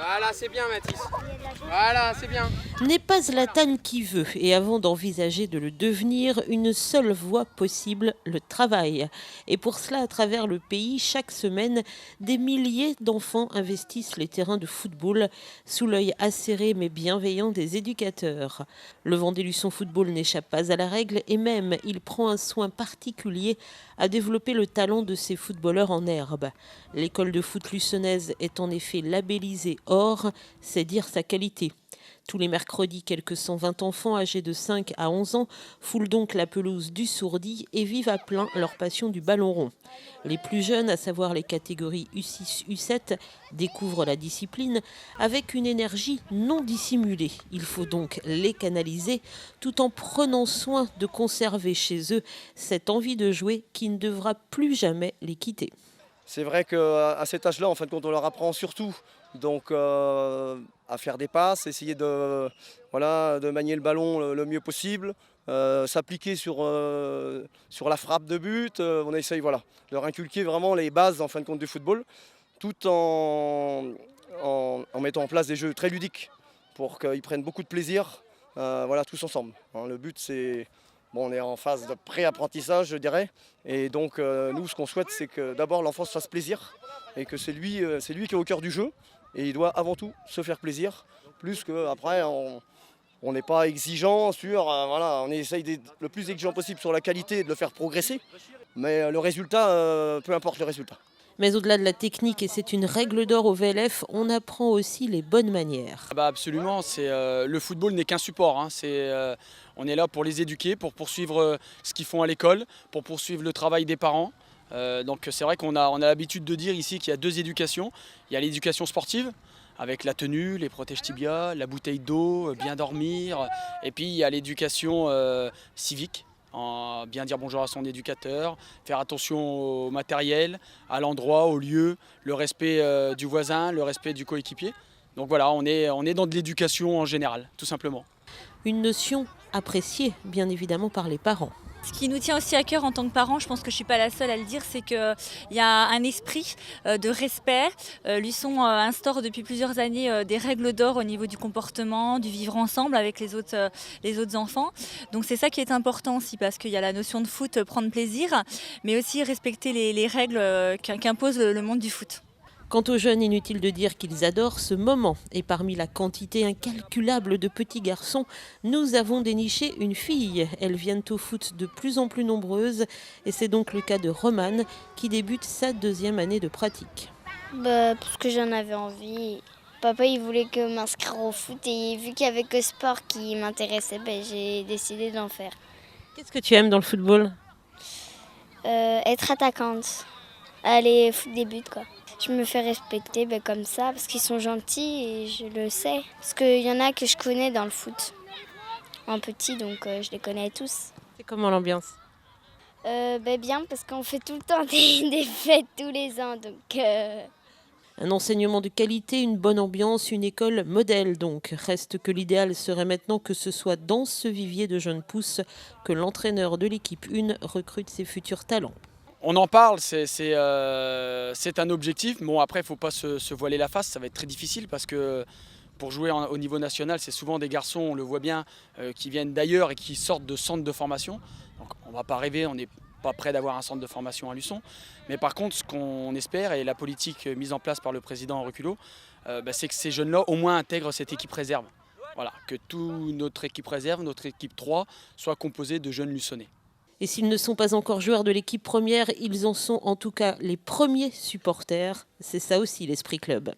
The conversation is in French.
Voilà, c'est bien Mathis. Voilà, c'est bien. N'est pas Zlatan qui veut, et avant d'envisager de le devenir, une seule voie possible, le travail. Et pour cela, à travers le pays, chaque semaine, des milliers d'enfants investissent les terrains de football sous l'œil acéré mais bienveillant des éducateurs. Le Vendée-Luçon Football n'échappe pas à la règle et même il prend un soin particulier à développer le talent de ses footballeurs en herbe. L'école de foot luçonnaise est en effet labellisée or, c'est dire sa qualité. Tous les mercredis, quelques 120 enfants âgés de 5 à 11 ans foulent donc la pelouse du Sourdis et vivent à plein leur passion du ballon rond. Les plus jeunes, à savoir les catégories U6, U7, découvrent la discipline avec une énergie non dissimulée. Il faut donc les canaliser tout en prenant soin de conserver chez eux cette envie de jouer qui ne devra plus jamais les quitter. C'est vrai qu'à cet âge-là, en fin de compte, on leur apprend surtout à faire des passes, essayer de manier le ballon le mieux possible, s'appliquer sur la frappe de but. On essaye de leur inculquer vraiment les bases en fin de compte du football, tout en mettant en place des jeux très ludiques pour qu'ils prennent beaucoup de plaisir tous ensemble. Le but, c'est... Bon, on est en phase de pré-apprentissage, je dirais. Et donc, nous, ce qu'on souhaite, c'est que d'abord l'enfant se fasse plaisir et que c'est lui qui est au cœur du jeu. Et il doit avant tout se faire plaisir, plus qu'après, on n'est pas exigeant sur... on essaye d'être le plus exigeant possible sur la qualité et de le faire progresser. Mais le résultat, peu importe le résultat. Mais au-delà de la technique, et c'est une règle d'or au VLF, on apprend aussi les bonnes manières. Absolument, le football n'est qu'un support. On est là pour les éduquer, pour poursuivre ce qu'ils font à l'école, pour poursuivre le travail des parents. Donc c'est vrai qu'on a l'habitude de dire ici qu'il y a deux éducations. Il y a l'éducation sportive, avec la tenue, les protèges tibias, la bouteille d'eau, bien dormir. Et puis il y a l'éducation civique. Bien dire bonjour à son éducateur, faire attention au matériel, à l'endroit, au lieu, le respect du voisin, le respect du coéquipier. Donc voilà, on est dans de l'éducation en général, tout simplement. Une notion appréciée, bien évidemment, par les parents. Ce qui nous tient aussi à cœur en tant que parents, je pense que je ne suis pas la seule à le dire, c'est qu'il y a un esprit de respect. Luçon instaure depuis plusieurs années des règles d'or au niveau du comportement, du vivre ensemble avec les autres enfants. Donc c'est ça qui est important aussi, parce qu'il y a la notion de foot, prendre plaisir, mais aussi respecter les règles qu'impose le monde du foot. Quant aux jeunes, inutile de dire qu'ils adorent ce moment. Et parmi la quantité incalculable de petits garçons, nous avons déniché une fille. Elles viennent au foot de plus en plus nombreuses. Et c'est donc le cas de Romane qui débute sa 2e année de pratique. Parce que j'en avais envie. Papa, il voulait que m'inscrire au foot et vu qu'il n'y avait que sport qui m'intéressait, j'ai décidé d'en faire. Qu'est-ce que tu aimes dans le football ? Être attaquante. Aller foutre des buts, quoi. Je me fais respecter comme ça parce qu'ils sont gentils et je le sais. Parce qu'il y en a que je connais dans le foot en petit, donc je les connais tous. C'est comment l'ambiance ? Bien, parce qu'on fait tout le temps des fêtes tous les ans. Donc, Un enseignement de qualité, une bonne ambiance, une école modèle donc. Reste que l'idéal serait maintenant que ce soit dans ce vivier de jeunes pousses que l'entraîneur de l'équipe 1 recrute ses futurs talents. On en parle, c'est un objectif. Bon, après, il ne faut pas se voiler la face, ça va être très difficile parce que pour jouer au niveau national, c'est souvent des garçons, on le voit bien, qui viennent d'ailleurs et qui sortent de centres de formation. Donc on ne va pas rêver, on n'est pas prêt d'avoir un centre de formation à Luçon. Mais par contre, ce qu'on espère, et la politique mise en place par le président Reculot, c'est que ces jeunes-là au moins intègrent cette équipe réserve. Voilà, que toute notre équipe réserve, notre équipe 3, soit composée de jeunes Luçonnais. Et s'ils ne sont pas encore joueurs de l'équipe première, ils en sont en tout cas les premiers supporters. C'est ça aussi l'esprit club.